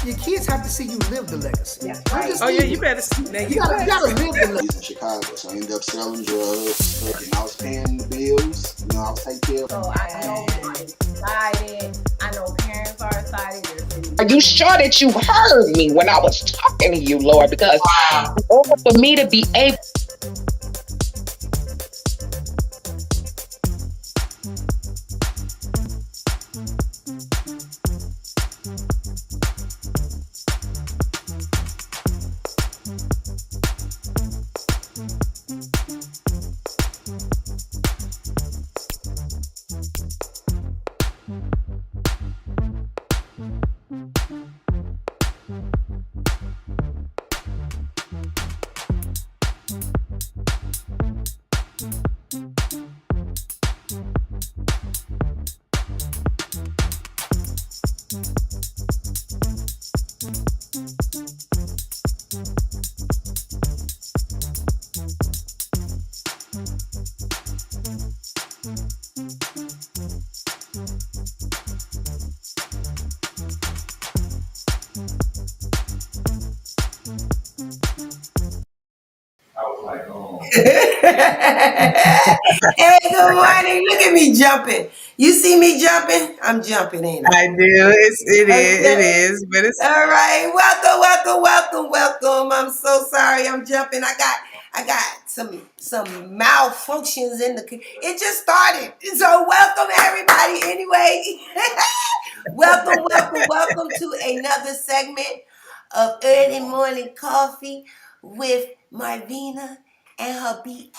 your kids have to see you live the legacy. That's Don't right. just Oh yeah, speak you it. better. Now You you gotta, you better. gotta live the legacy. In Chicago, so I ended up selling drugs, and I was paying the bills. You know, I was taking care of. So I know it's excited. I know parents are excited. Are you sure that you heard me when I was talking to you, Lord? Because in order for me to be able Hey, good morning. Look at me jumping. You see me jumping? I'm jumping, ain't I? I do. It Okay. is, but it's All right. Welcome, welcome, welcome, welcome. I'm so sorry. I'm jumping. I got some malfunctions in the. It just started. So welcome everybody. Anyway, welcome, welcome, welcome to another segment of early morning coffee with Marvina and her BFF.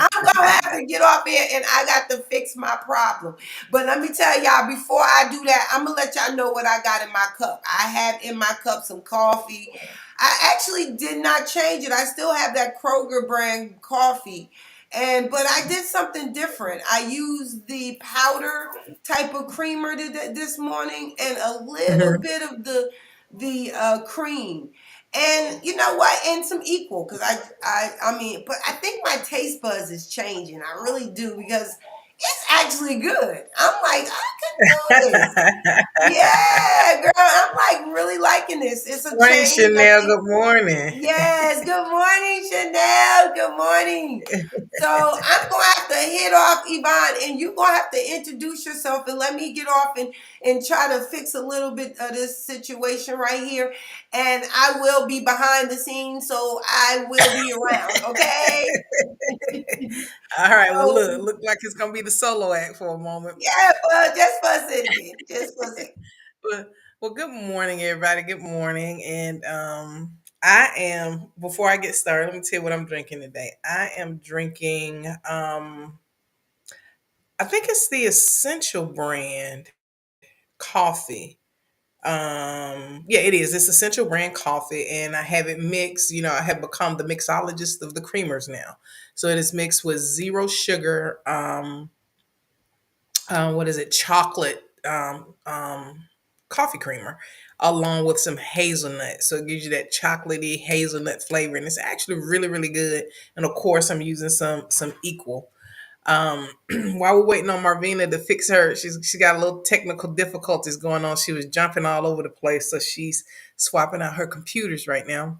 I'm gonna have to get off here and I got to fix my problem. But let me tell y'all, before I do that, I'm gonna let y'all know what I got in my cup. I have in my cup some coffee. I actually did not change it. I still have that Kroger brand coffee. But I did something different. I used the powder type of creamer this morning and a little Mhm. bit of the cream. And you know what? And some equal, because I mean, but I think my taste buds is changing. I really do because it's actually good. I'm like, I can do this. Yeah, girl, I'm like really liking this. It's a Morning, change. I Chanel. think. Good morning. Yes. Good morning, Chanel. Good morning. So I'm gonna have to hit off Yvonne, and you're gonna have to introduce yourself and let me get off and try to fix a little bit of this situation right here. And I will be behind the scenes, so I will be around. Okay. All right. Well, So look like it's gonna be the solo act for a moment. yeah, well, just for a second, just for a second. Well, good morning, everybody. Good morning, and I am. Before I get started, let me tell you what I'm drinking today. I am drinking. I think it's the Essential brand coffee. Yeah, it is. It's Essential brand coffee, and I have it mixed. You know, I have become the mixologist of the creamers now. So it is mixed with zero sugar. What is it? Chocolate coffee creamer, along with some hazelnut. So it gives you that chocolatey hazelnut flavor, and it's actually really, really good. And of course, I'm using some equal. Um, while we're waiting on Marvina to fix her, she got a little technical difficulties going on. She was jumping all over the place, so she's swapping out her computers right now.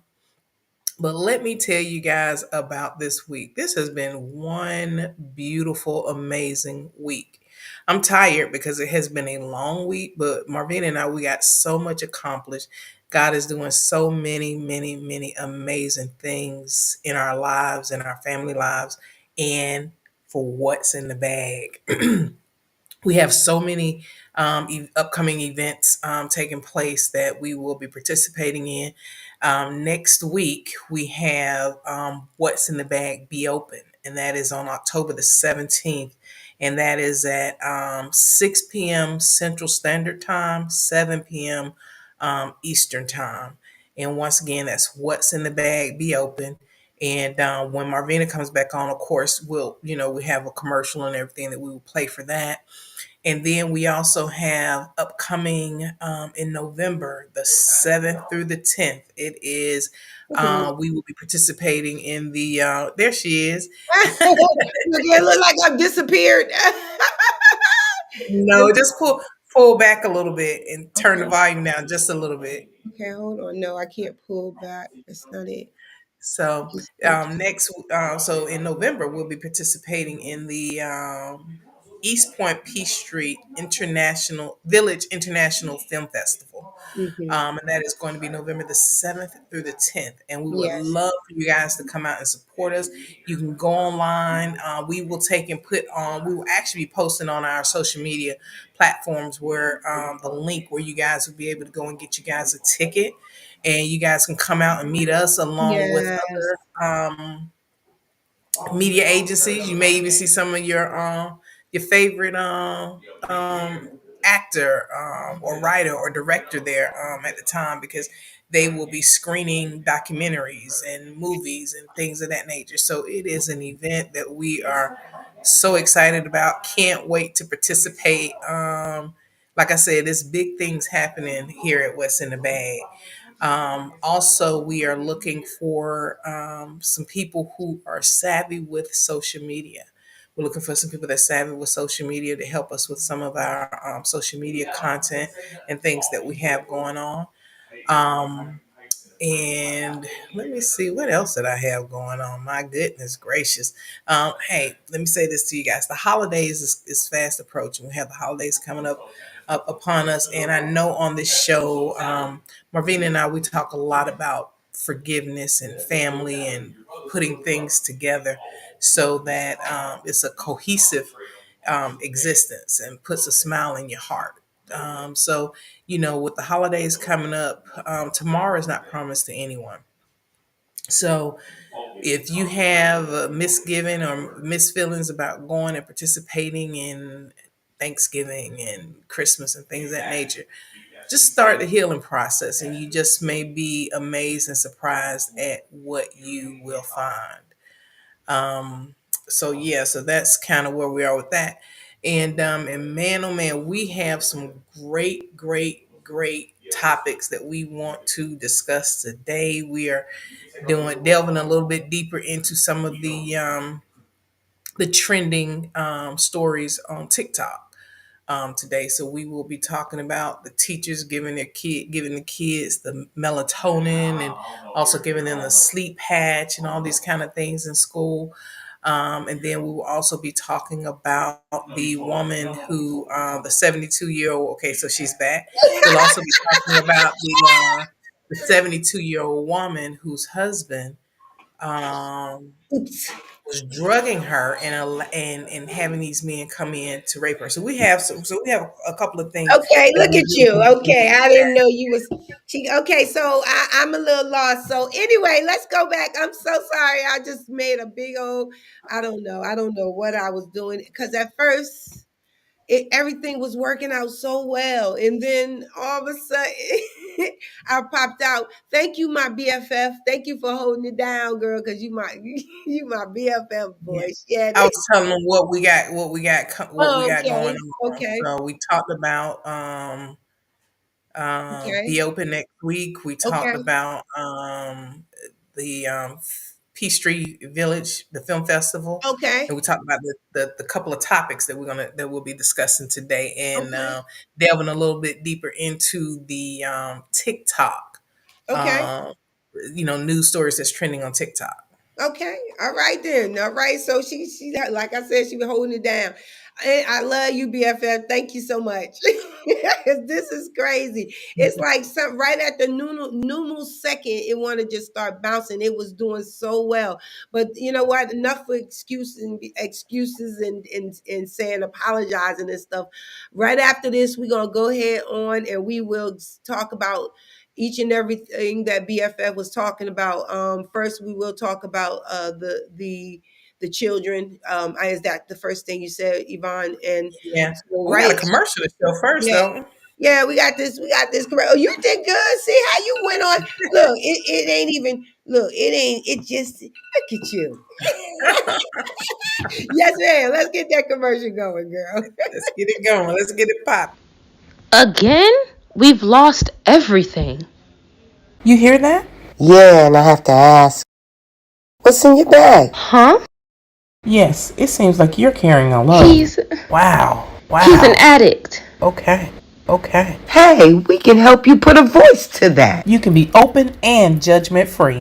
But let me tell you guys about this week. This has been one beautiful, amazing week. I'm tired because it has been a long week, but Marvina and I, we got so much accomplished. God is doing so many, many, many amazing things in our lives, in our family lives, and for what's in the bag. We have so many upcoming events taking place that we will be participating in. Next week, we have What's in the Bag Be Open, and that is on October the 17th. And that is at 6 p.m. Central Standard Time, 7 p.m. Eastern Time. And once again, that's What's in the Bag Be Open. And when Marvina comes back on, of course, we have a commercial and everything that we will play for that. And then we also have upcoming in November, the 7th through the 10th. It is, we will be participating in Look, it look like I've disappeared. No, just pull back a little bit and turn the Okay. volume down just a little bit. Okay, hold on. No, I can't pull back. That's not it. So Just go to so in November we'll be participating in the East Point Peachtree International Village International Film Festival. And that is going to be November the 7th through the 10th. And we would Yes. love for you guys to come out and support us. You can go online. We will take and put on, we will actually be posting on our social media platforms where the link where you guys will be able to go and get you guys a ticket. And you guys can come out and meet us along with Yes. other media agencies. You may even see some of your favorite actor or writer or director there at the time because they will be screening documentaries and movies and things of that nature. So it is an event that we are so excited about. Can't wait to participate. Like I said, there's big things happening here at What's in the Bag. Also, we are looking for some people who are savvy with social media. We're looking for some people that are savvy with social media to help us with some of our social media content and things that we have going on. Um, and let me see what else that I have going on. My goodness gracious. Hey, let me say this to you guys. The holidays is fast approaching. We have the holidays coming up upon us. And I know on this show, Marvina and I, we talk a lot about forgiveness and family and putting things together so that it's a cohesive existence and puts a smile in your heart. So, with the holidays coming up, tomorrow is not promised to anyone. So, if you have a misgiving or misfeelings about going and participating in Thanksgiving and Christmas and things of that nature, just start the healing process and you just may be amazed and surprised at what you will find. Um, so yeah, so that's kind of where we are with that. And man, oh man, we have some great topics that we want to discuss today. We are doing delving a little bit deeper into some of the trending stories on TikTok today. So we will be talking about the teachers giving the kids the melatonin and also giving them the sleep patch and all these kind of things in school. And then we will also be talking about the woman who, the 72-year-old. Okay, so she's back. We'll also be talking about the 72-year-old woman whose husband um, Oops. was drugging her and having these men come in to rape her. So we have a couple of things Okay, that look we at really you. want to Okay, I get didn't know you was she. Okay, so I'm a little lost. So anyway, let's go back. I'm so sorry. I just made a big old. I don't know. I don't know what I was doing because at first everything was working out so well, and then all of a sudden I popped out. Thank you, my BFF. Thank you for holding it down, girl. Because you my you my BFF Yeah. boy. Yeah. I was telling them what we Oh, got going okay. on. Okay. So we talked about Okay. Be Open next week. We talked Okay. about the Peachtree Village, the film festival, Okay. and we talked about the couple of topics that we'll be discussing today, and Okay. delving a little bit deeper into the TikTok, Okay. um, news stories that's trending on TikTok. Okay. All right then. All right. So she like I said, she was holding it down. And I love you, BFF. Thank you so much. This is crazy. It's like some right at the numal second, it want to just start bouncing. It was doing so well. But you know what? Enough for excuses and saying apologizing and stuff. Right after this, we're gonna go ahead on and we will talk about each and everything that BFF was talking about. First, we will talk about the children. Is that the first thing you said, Yvonne? And Yeah, so, we got a right, commercial to show first, yeah, though. yeah, we got this. We got this. Oh, you did good. See how you went on. Look, it ain't even. Look, it ain't. It just look at you. Yes, ma'am. Let's get that commercial going, girl. Let's get it going. Let's get it popping. Again? We've lost everything. You hear that? Yeah, and I have to ask, what's in your bag? Huh? Yes, it seems like you're carrying a load. He's. Wow. He's an Wow. addict. Okay. Okay. Hey, we can help you put a voice to that. You can be open and judgment free.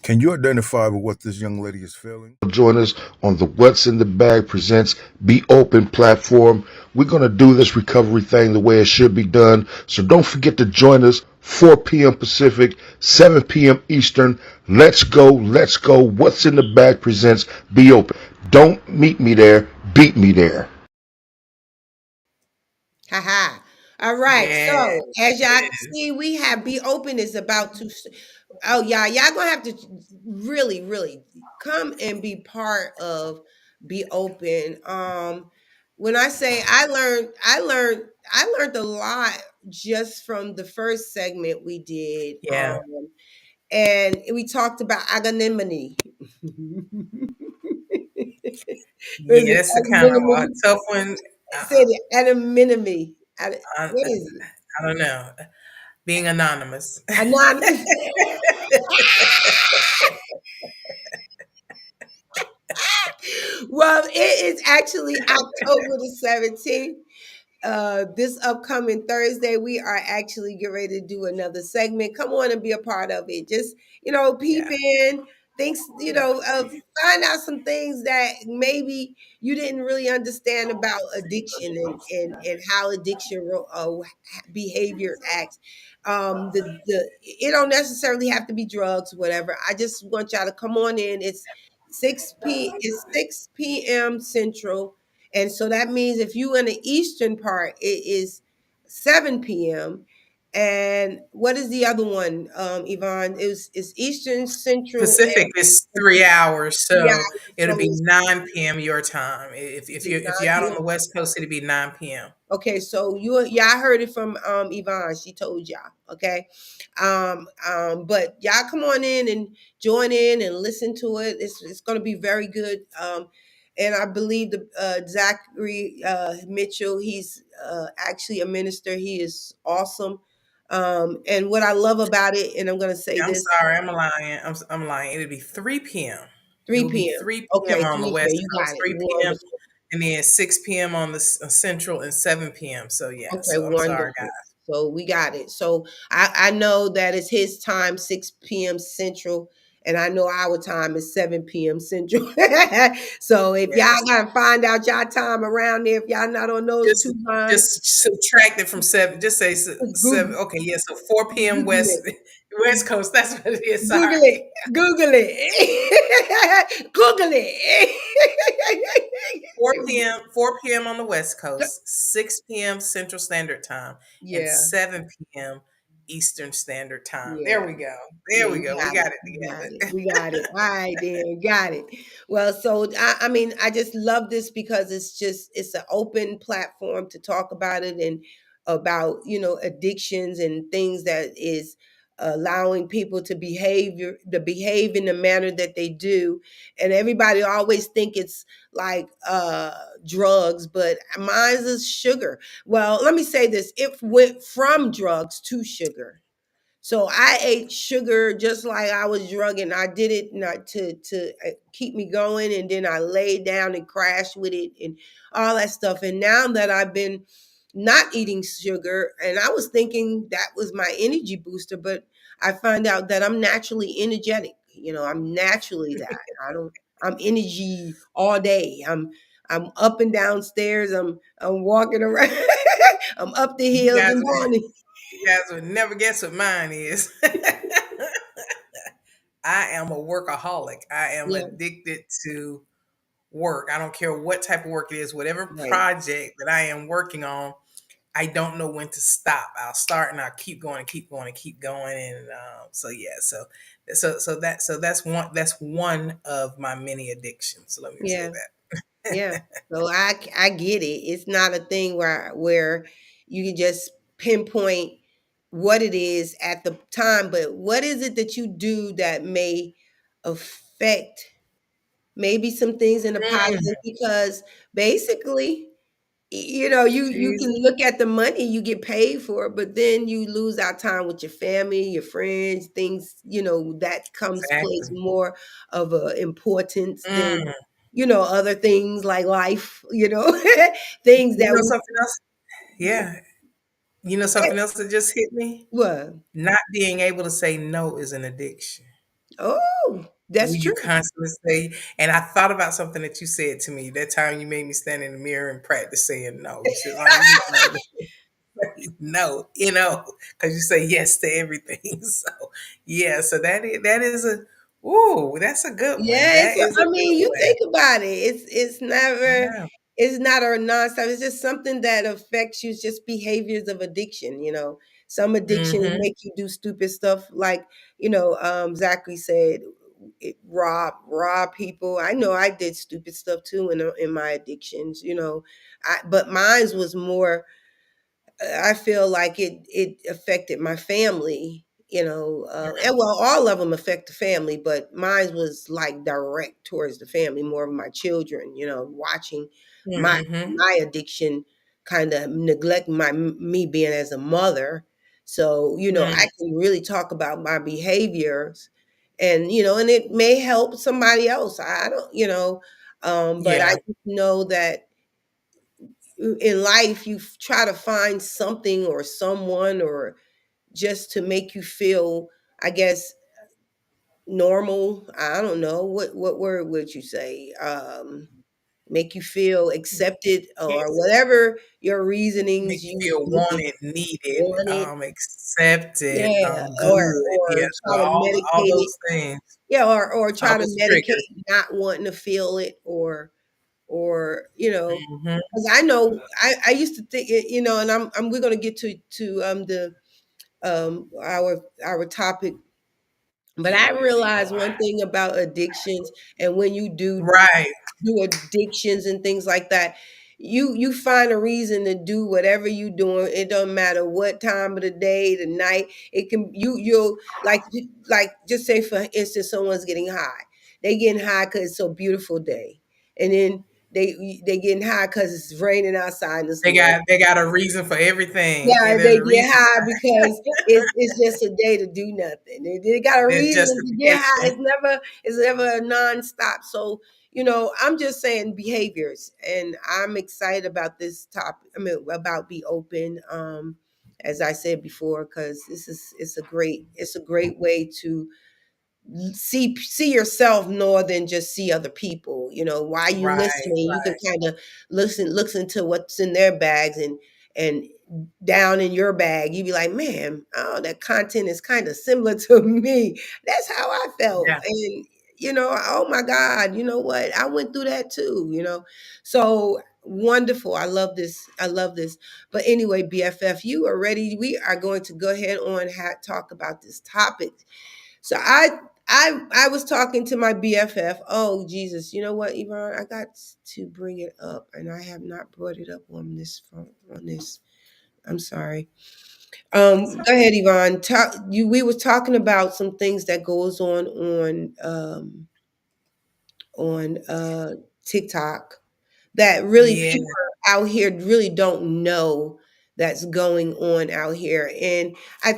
Can you identify with what this young lady is feeling? Join us on the What's in the Bag Presents Be Open platform. We're going to do this recovery thing the way it should be done. So don't forget to join us 4 p.m. Pacific, 7 p.m. Eastern. Let's go. Let's go. What's in the Bag Presents Be Open. Don't meet me there. Beat me there. Haha. All right. Yeah. So as y'all can see, we have Be Open is about to. Oh yeah, y'all gonna have to really, really come and be part of Be Open. When I say I learned a lot just from the first segment we did. Yeah. And we talked about anonymity. What is Yeah, it? that's a kind of a Anonymity. tough one. Say it. Anonymity. I, What is it? I don't know. Being anonymous. Anonymous. Well, it is actually October the 17th. This upcoming Thursday, we are actually getting ready to do another segment. Come on and be a part of it. Just, peep Yeah. in, things, find out some things that maybe you didn't really understand about addiction and how addiction behavior acts. It don't necessarily have to be drugs, whatever. I just want y'all to come on in. It's 6 p.m. Central, and so that means if you in the eastern part, it is 7 p.m. And what is the other one, Yvonne? It's Eastern, Central, Pacific is and 3 hours, yeah. so it'll So be it's 9 p.m. your time. If it's you're if you're out 9 on the West Coast, it'll be 9 p.m. Okay, so y'all heard it from Yvonne. She told y'all. Okay. But y'all come on in and join in and listen to it. It's gonna be very good. And I believe the Zachary Mitchell, he's actually a minister. He is awesome. And what I love about it, and I'm gonna say I'm this, sorry, I'm lying. I'm lying. It'll be 3 p.m. It 3 will be p.m. 3 p.m. Okay, on the 3 p.m. West You got Coast, it. 3 p.m. Wonderful. and then 6 p.m. on the Central and 7 p.m. So yeah. Okay, So I'm sorry, wonderful. So we got it. So I know that it's his time, 6 p.m. Central, and I know our time is 7 p.m. Central. So if y'all guys. gotta find out y'all time around there, if y'all not on those Just two times, just subtract it from seven. Just say just seven. Okay, yeah. So 4 p.m. Google West it. West Coast. That's what it is. Google it. Sorry. Google it. Google it. 4 p.m. on the West Coast, 6 p.m. Central Standard Time, and Yeah, 7 p.m. Eastern Standard Time. yeah. There we go. There Yeah, we you go. We got it. got it You got it. together. We got it. All right, then. Got it. Well, so I mean, I just love this because it's an open platform to talk about it and about addictions and things that is allowing people to behave in the manner that they do. And everybody always think it's like drugs, but mine's is sugar. Well, let me say this: it went from drugs to sugar. So I ate sugar just like I was drugging. I did it not to keep me going, and then I laid down and crashed with it and all that stuff. And now that I've been not eating sugar, and I was thinking that was my energy booster, but I find out that I'm naturally energetic. I'm naturally that. I don't. I'm energy all day. I'm up and downstairs. I'm walking around. I'm up the You hill. guys, Good morning. you guys would never guess what mine is. I am a workaholic. I am Yeah. addicted to work. I don't care what type of work it is, whatever Right. project that I am working on. I don't know when to stop. I'll start and I'll keep going and keep going and keep going. And so yeah, so that's one of my many addictions. So let me say Yeah. that. Yeah. So I get it. It's not a thing where you can just pinpoint what it is at the time, but what is it that you do that may affect maybe some things in a Mm, positive? Because basically, you can Jesus, look at the money you get paid for, but then you lose out time with your family, your friends, things, that comes plays exactly. more of a importance than Mm, other things like life, things You that know we, something else? Yeah. You know something else that just hit me? what? Not being able to say no is an addiction. Oh, that's When you true. constantly say, and I thought about something that you said to me that time you made me stand in the mirror and practice saying no. You said, "Oh, you need to learn to say no," because you say yes to everything. So, yeah, so that is a, ooh, that's a good one. Yeah, That is a I good mean, you one. think about it. Yeah. It's not a nonstop. It's just something that affects you. It's just behaviors of addiction. Some addictions Mm-hmm. make you do stupid stuff, like Zachary said, rob people. I know I did stupid stuff too in my addictions. But mine was more. I feel like it affected my family, and well, all of them affect the family, but mine was like direct towards the family, more of my children, watching my Mm-hmm. my addiction kind of neglect me being as a mother. So, I can really talk about my behaviors, and it may help somebody else. I don't, but I Yeah. just know that in life you try to find something or someone or just to make you feel, I guess, normal. I don't know what word would you say, make you feel accepted or whatever your Make reasonings you you feel you wanted, needed, want it. accepted, Yeah, good. or Yeah, so try to all medicate it. those things, Yeah, or all try to those triggers. medicate not wanting to feel it, or Mhm. because I know I used to think it, and I'm we're going to get to the our topic, but I realized one thing about addictions, and when you Right. do addictions and things like that, you find a reason to do whatever you doing. It doesn't matter what time of the day, the night. It can you'll like just say for instance, someone's getting high. They getting high because it's a beautiful day, and then they getting high because it's raining outside and it's They low. got they got a reason for everything. Yeah, Yeah, there's they a get reason. high because it's just a day to do nothing. They got a There's reason to get high. justification. It's never a nonstop. So I'm just saying behaviors, and I'm excited about this topic. I mean, about be open. As I said before, because it's a great way to see yourself more than just see other people. While you Right, listening, you can right. kind of listen to what's in their bags, and down in your bag you be like, man, oh, that content is kind of similar to me. That's how I felt. Yeah. And oh my god, you know what, I went through that too. So wonderful. I love this. But anyway, BFF, you are ready. We are going to go ahead on talk about this topic. So I was talking to my BFF. Oh Jesus, you know what, Yvonne? I got to bring it up, and I have not brought it up on this phone. On this, I'm sorry. Go ahead, Yvonne. Talk. We were talking about some things that goes on TikTok that really Yeah. people out here really don't know that's going on out here. And I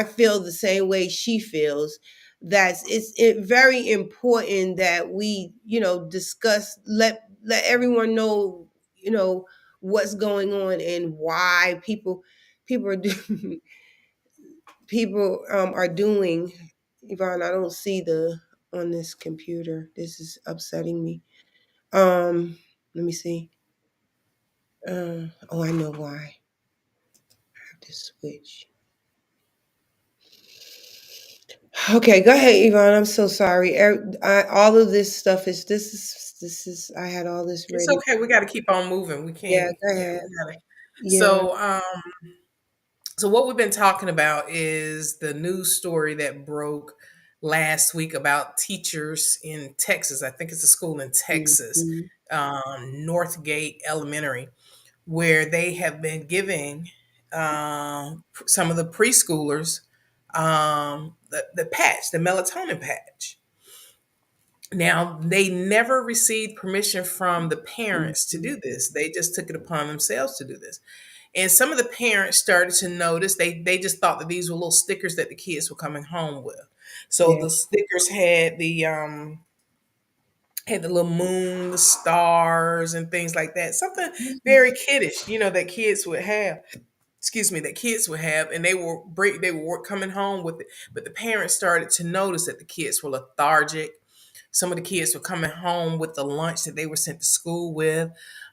feel the same way she feels, that very important that we discuss, let everyone know what's going on and why people are doing people are doing. Yvonne, I don't see the on this computer. This is upsetting me. Let me see. Oh, I know why. I have to switch. Okay, go ahead, Yvonne. I'm so sorry. All of this stuff is. I had all this It's ready. okay. We got to keep on moving. We Yeah, can't. go Yeah, ahead. we got to. Yeah. So what we've been talking about is the news story that broke last week about teachers in Texas. I think it's a school in Texas, Mhm. Northgate Elementary, where they have been giving some of the preschoolers the patch, the melatonin patch. Now, they never received permission from the parents to Mhm. do this. They just took it upon themselves to do this. And some of the parents started to notice, they just thought that these were little stickers that the kids were coming home with. So Yeah. the stickers had had the little moon, the stars, and things like that. Something very kiddish, that kids would have. Excuse me, that kids would have, and they were coming home with it. But the parents started to notice that the kids were lethargic. Some of the kids were coming home with the lunch that they were sent to school with.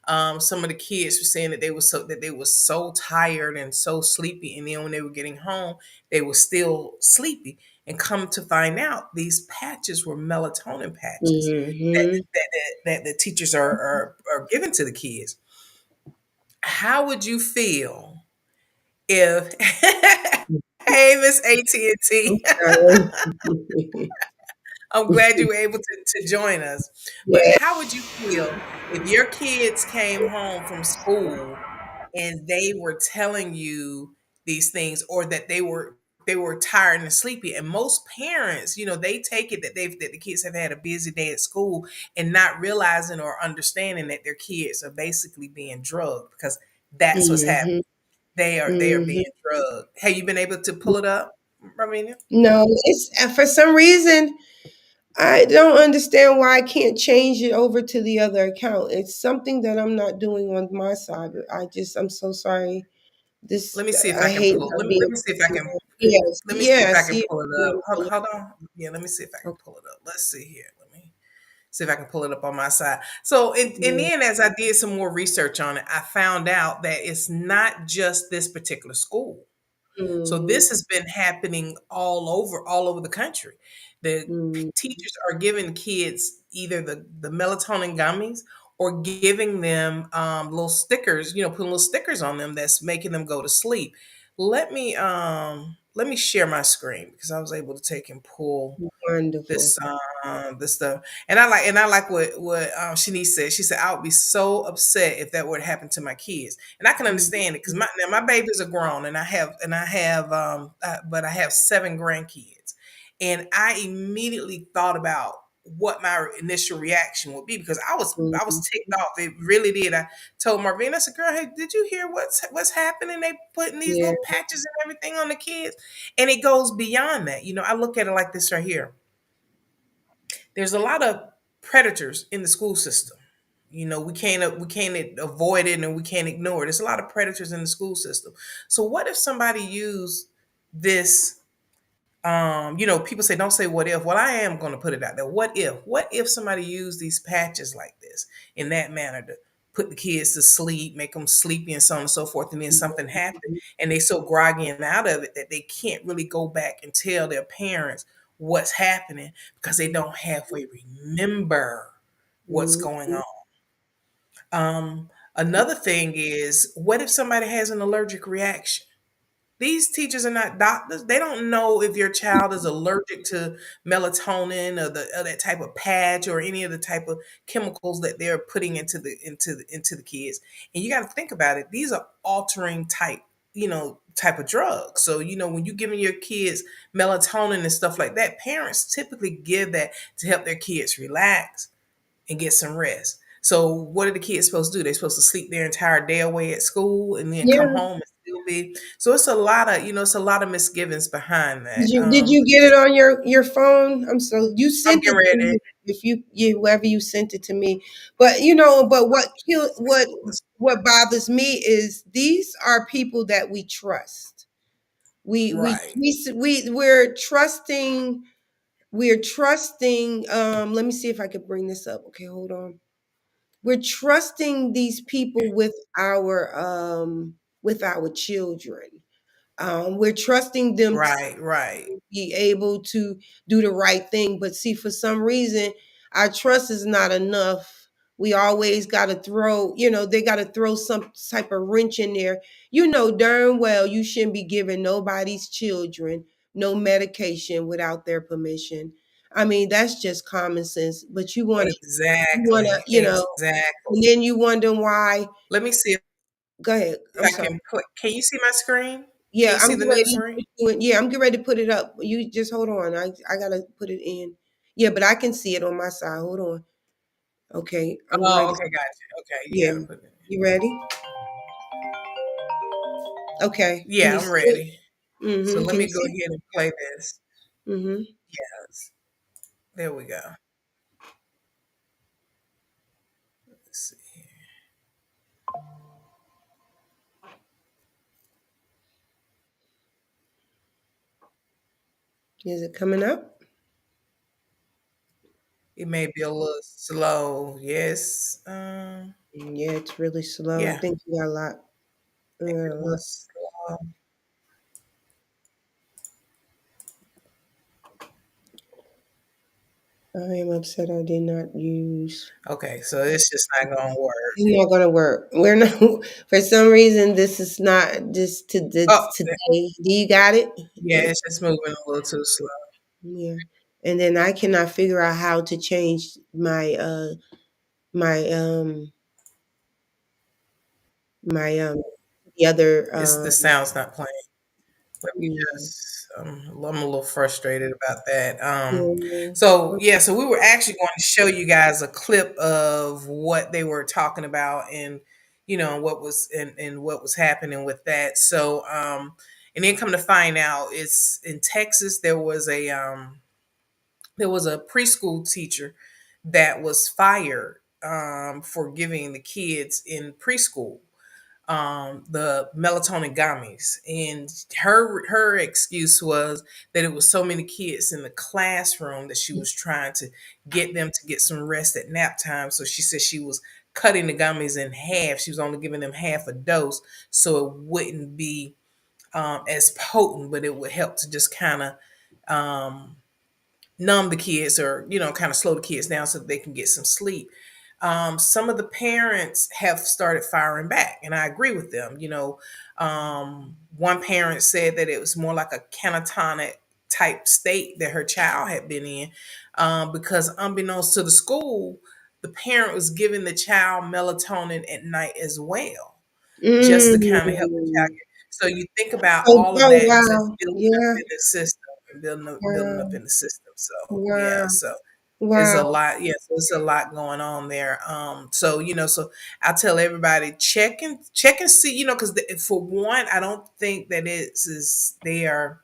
Some of the kids were saying that they were so tired and so sleepy, and then when they were getting home, they were still sleepy. And come to find out, these patches were melatonin patches that Mm-hmm. that the teachers are giving to the kids. How would you feel if hey Miss I'm AT&T, sorry. I'm glad you were able to join us. But Yeah. how would you feel if your kids came home from school and they were telling you these things, or that they were tired and sleepy? And most parents, they take it that the kids have had a busy day at school, and not realizing or understanding that their kids are basically being drugged, because that's what's happening. Mm-hmm. They are being Mm-hmm. drugged. Have you been able to pull it up, Ramina? No, it's for some reason I don't understand why I can't change it over to the other account. It's something that I'm not doing on my side. I'm so sorry. This Let me see if I I can hate pull. not Let being. me see if I can. Yes, Let me see if I yes, can yes. pull it up. Yes. Hold on. Yeah, let me see if I can Okay. pull it up. Let's see here. Let me see if I can pull it up on my side. So, in Yeah. the end, as I did some more research on it, I found out that it's not just this particular school. So Mm-hmm. this has been happening all over the country. The Mm-hmm. teachers are giving kids either the melatonin gummies, or giving them little stickers, putting little stickers on them that's making them go to sleep. Let me share my screen, because I was able to take and pull Wonderful. this stuff. And I like what Shanice said. She said, I would be so upset if that were to happen to my kids. And I can understand it, because my babies are grown, and but I have 7 grandkids. And I immediately thought about what my initial reaction would be, because I was Mm-hmm. ticked off. It really did. I told Marvin, I said, girl, hey, did you hear what's happening? They putting these Yeah. little patches and everything on the kids. And it goes beyond that. I look at it like this right here. There's a lot of predators in the school system. We can't avoid it, and we can't ignore it. There's a lot of predators in the school system. So what if somebody used this? People say, don't say what if. Well, I am going to put it out there. What if somebody used these patches like this, in that manner, to put the kids to sleep, make them sleepy, and so on and so forth, and then something happened, and they so groggy and out of it that they can't really go back and tell their parents what's happening, because they don't halfway remember what's going Mm-hmm. on. Another thing is, what if somebody has an allergic reaction? These teachers are not doctors. They don't know if your child is allergic to melatonin, or that type of patch, or any of the type of chemicals that they're putting into the kids. And you got to think about it. These are altering type of drugs. So when you're giving your kids melatonin and stuff like that, parents typically give that to help their kids relax and get some rest. So what are the kids supposed to do? They're supposed to sleep their entire day away at school, and then come Yeah. home and still be. So it's a lot of misgivings behind Did that. you get it on your phone? I'm so you I'm sent getting it to ready. me. If whoever you sent it to me, but what bothers me is these are people that we trust. Right, We're trusting. Let me see if I could bring this up. Okay, hold on. We're trusting these people with our children. We're trusting them right, right. be able to do the right thing. But see, for some reason, our trust is not enough. We always got to they got to throw some type of wrench in there. You know darn well you shouldn't be giving nobody's children no medication without their permission. I mean, that's just common sense. But Exactly, and exactly. then you wonder why. Let me see Go ahead. if I'm I sorry. can put. Can you see my screen? Can Yeah, you I'm see the getting new ready to screen? do it. Yeah, I'm getting ready to put it up. You just hold on. I gotta put it in. Yeah, but I can see it on my side. Hold on. Okay, I'm getting Oh, ready. okay, gotcha. Okay, you Yeah, got to put it. you ready? Okay. Can Yeah, you I'm see it? ready. So let Can you me go see? ahead and play this. Mm-hmm. Yes, there we go. Is it coming up? It may be a little slow. Yes. Yeah, it's really slow. I Yeah, think we got a lot. We got maybe a a little lot. slow. I am upset I did not use. Okay, so it's just not gonna work. It's not gonna work. We're not. For some reason, this is not just to Oh, today. Do you got it? yeah, it's just moving a little too slow. Yeah. And then I cannot figure out how to change my my the other It's the sound's not playing. Let me yeah. just, I'm a little frustrated about that. Yeah. So yeah, so we were actually going to show you guys a clip of what they were talking about and what was and what was happening with that. So and then come to find out, it's in Texas. There was a preschool teacher that was fired for giving the kids in preschool the melatonin gummies, and her excuse was that it was so many kids in the classroom that she was trying to get them to get some rest at nap time. So she said she was cutting the gummies in half. She was only giving them half a dose, so it wouldn't be as potent, but it would help to just kind of um, numb the kids, or kind of slow the kids down so that they can get some sleep. Some of the parents have started firing back, and I agree with them. One parent said that it was more like a catatonic type state that her child had been in, because unbeknownst to the school, the parent was giving the child melatonin at night as well, just to kind of help the child Mm. so you think about Oh, all of oh that, just wow. building up Yeah. in the system and building up Wow. in the system. So yeah, Wow. so it's a Wow. lot. Yeah, so it's a lot going on there. So so I tell everybody check and see. Because for one, I don't think that they are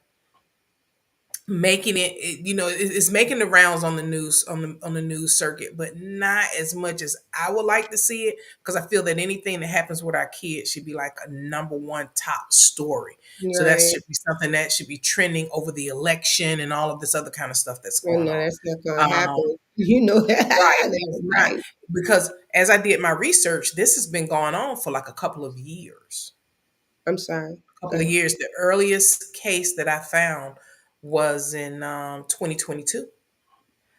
making it's making the rounds on the news, on the news circuit, but not as much as I would like to see it, because I feel that anything that happens with our kids should be like a number one top story. So that Right. should be something that should be trending over the election and all of this other kind of stuff that's Well, going no, on. that's not gonna um happen. You know that. right, That's it's not, right. because as I did my research, this has been going on for like a couple of years. I'm sorry. Go Couple of ahead. years. The earliest case that I found was in 2022.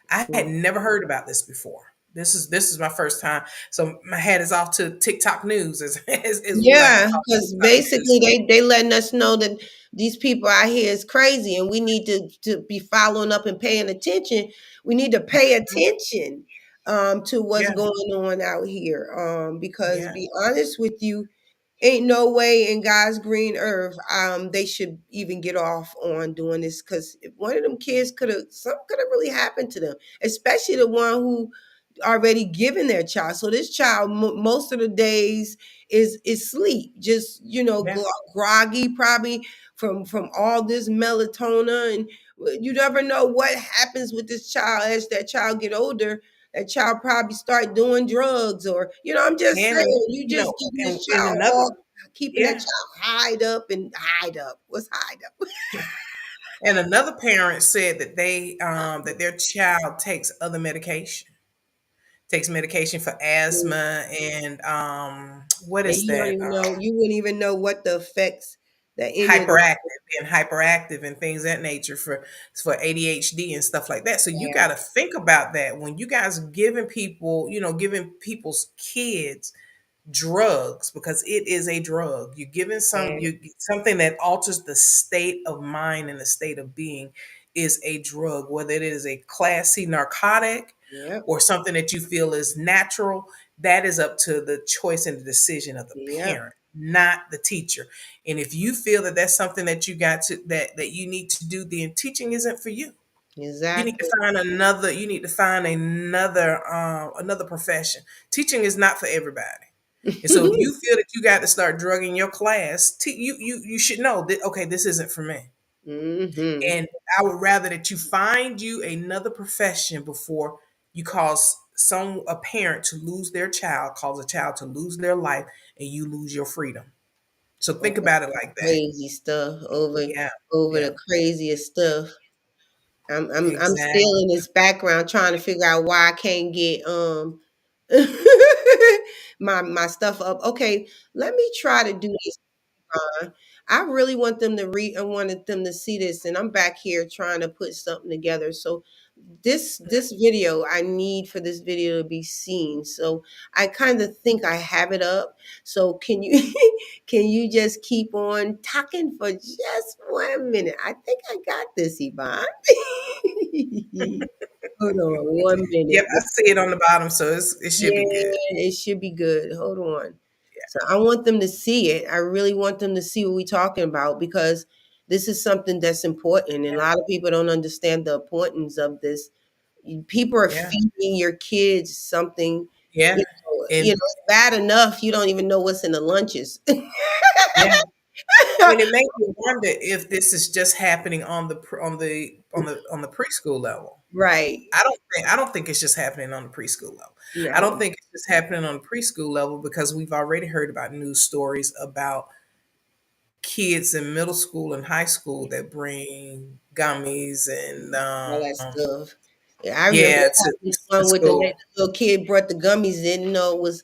I had Mm. never heard about this before. This is my first time. So my hat is off to TikTok news, as we like to Yeah, call because TikTok basically news. they letting us know that these people out here is crazy, and we need to be following up and paying attention. We need to pay Mhm. attention to what's Yeah, going on out here. Because yeah, be honest with you, ain't no way in God's green earth they should even get off on doing this, because if one of them kids something could have really happened to them, especially the one who already given their child. So this child most of the days is sleep, just yeah. groggy, probably from all this melatonin. And you never know what happens with this child as that child get older. That child probably start doing drugs, or I'm just And saying, you you know, just giving this and child another, all, keeping that yeah, child hide up and hide up. What's hide up? and another parent said that that their child takes medication for asthma and what And is you don't that? even know, you wouldn't even know what the effects that any of the Hyperactive, being hyperactive and things of that nature for ADHD and stuff like that. So you yeah, got to think about that when you guys are giving people, giving people's kids drugs, because it is a drug. You're giving something that alters the state of mind and the state of being is a drug, whether it is a class C narcotic yep, or something that you feel is natural. That is up to the choice and the decision of the yep, parent, not the teacher. And if you feel that that's something that you got to that you need to do, then teaching isn't for you. You need to exactly. find another. You need to find another profession. Teaching is not for everybody. And so if you feel that you got to start drugging your class, you should know that, okay, this isn't for me. Hmm. And I would rather that you find you another profession before you cause a parent to lose their child, cause a child to lose their life, and you lose your freedom. So think about it like that. Crazy stuff over Yeah, over yeah, the craziest stuff. I'm still Exactly. in this background trying to figure out why I can't get my stuff up. Okay, let me try to do this. I really want them to read. I wanted them to see this, and I'm back here trying to put something together. So this video, I need for this video to be seen. So I kind of think I have it up. So can you can you just keep on talking for just 1 minute? I think I got this, Yvonne. Hold on 1 minute. Yep, I see it on the bottom, so it should Yeah, be good. it should be good. Hold on. So I want them to see it. I really want them to see what we're talking about because this is something that's important. And a lot of people don't understand the importance of this. People are Yeah, feeding your kids something, yeah, you know, and it's bad enough you don't even know what's in the lunches. yeah. And it makes me wonder if this is just happening on the preschool level. Right. I don't think it's just happening on the preschool level. I don't No. think it's just happening on the preschool level because we've already heard about news stories about kids in middle school and high school that bring gummies and All that stuff. Yeah, I remember yeah it happened, the to one with the school. little kid brought the gummies, didn't know it was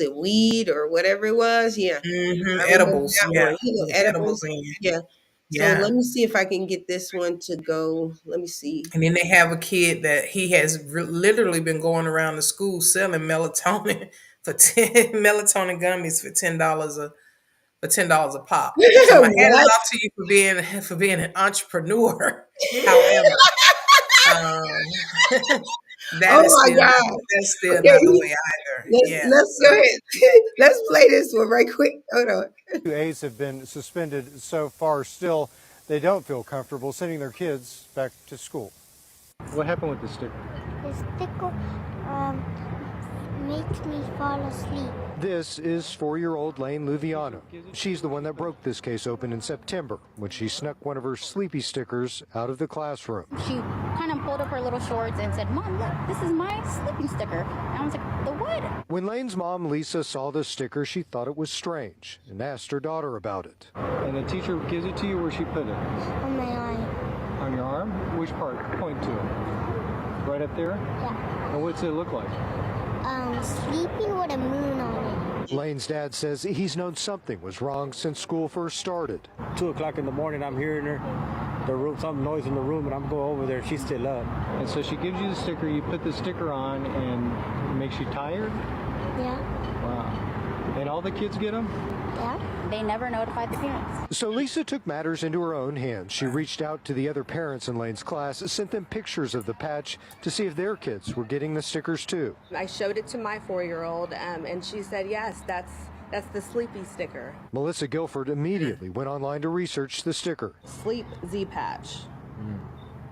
it weed or whatever it was? Yeah. Hmm. I remember Edibles, that yeah, one. You know, with edibles edibles. in. Yeah. So Yeah. let me see if I can get this one to go. Let me see. And then they have a kid that he has literally been going around the school selling melatonin for 10 melatonin gummies for $10 a pop. So my hat is What? off to you for being an entrepreneur. However, um, that Oh is my still not God. that's still Okay, not the way either. Yeah. let's go So ahead. Let's play this one right quick. Hold on. Two aides have been suspended so far. Still, they don't feel comfortable sending their kids back to school. What happened with the sticker? The sticker um, makes me fall asleep. This is 4-year-old Lane Luviano. She's the one that broke this case open in September when she snuck one of her sleepy stickers out of the classroom. She kind of pulled up her little shorts and said, "Mom, look, this is my sleeping sticker." And I was like, "The what?" When Lane's mom, Lisa, saw the sticker, she thought it was strange and asked her daughter about it. And the teacher gives it to you where she put it? On my eye. On your arm? Which part? Point to it. Right up there? Yeah. And what's it look like? Sleeping with a moon on it. Lane's dad says he's known something was wrong since school first started. 2 o'clock in the morning, I'm hearing some noise in the room, and I'm going over there. She's still up. And so she gives you the sticker, you put the sticker on, and it makes you tired? Yeah. Wow. And all the kids get them? Yeah. They never notified the parents. So Lisa took matters into her own hands. She reached out to the other parents in Lane's class, sent them pictures of the patch to see if their kids were getting the stickers too. I showed it to my 4-year-old, and she said, yes, that's the sleepy sticker. Melissa Guilford immediately went online to research the sticker. Sleep Z patch.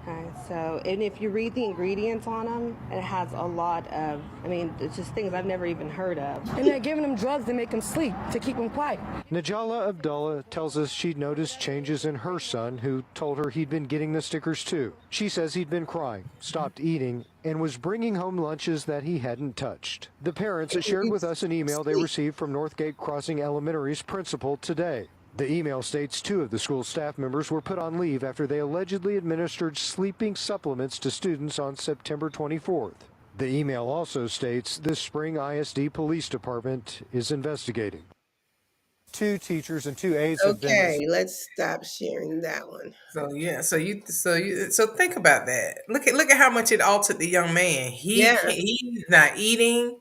Okay, so, and if you read the ingredients on them, it has a lot of, it's just things I've never even heard of. And they're giving them drugs to make them sleep, to keep them quiet. Najala Abdullah tells us she'd noticed changes in her son, who told her he'd been getting the stickers too. She says he'd been crying, stopped eating, and was bringing home lunches that he hadn't touched. The parents shared with us an email they received from Northgate Crossing Elementary's principal today. The email states 2 of the school staff members were put on leave after they allegedly administered sleeping supplements to students on September 24th. The email also states the Spring ISD Police Department is investigating. 2 teachers and 2 aides have been... Okay, let's stop sharing that one. So yeah, so think about that. Look at how much it altered the young man. He's not eating.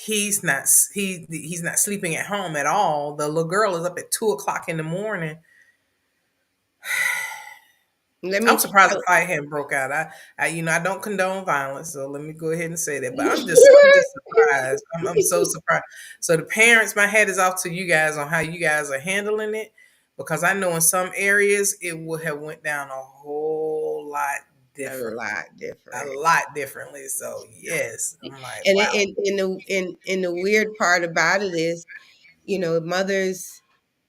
He's not sleeping at home at all. The little girl is up at 2 o'clock in the morning. I'm surprised the fight hadn't broke out. I don't condone violence, so let me go ahead and say that. But I'm just surprised. I'm so surprised. So the parents, my hat is off to you guys on how you guys are handling it, because I know in some areas it would have went down a whole lot different. A lot differently. So yes, I'm like, and wow. and the weird part about it is, mothers,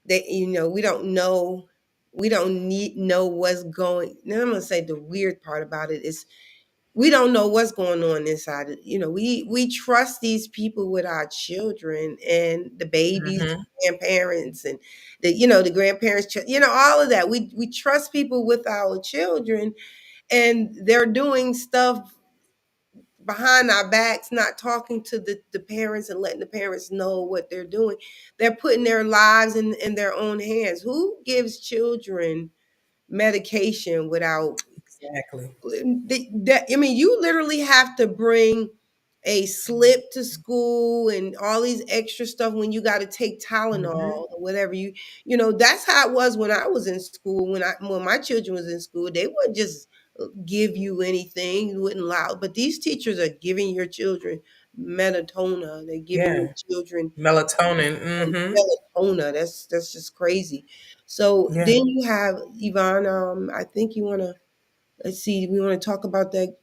they, we don't know what's going. Now I'm gonna say the weird part about it is we don't know what's going on inside. We trust these people with our children and the babies, Hmm. grandparents, and the grandparents. All of that. We trust people with our children, and they're doing stuff behind our backs, not talking to the parents and letting the parents know what they're doing. They're putting their lives in their own hands. Who gives children medication without Exactly. I mean, you literally have to bring a slip to school and all these extra stuff when you got to take Hmm. Tylenol or whatever. That's how it was when I was in school. When my children was in school, they wouldn't just give you anything. You wouldn't allow. But these teachers are giving your children melatonin. They're giving your Yeah. children Melatonin. Hmm. melatonin. That's just crazy. So Yeah. then you have Yvonne. I think you want to. Let's see. We want to talk about that.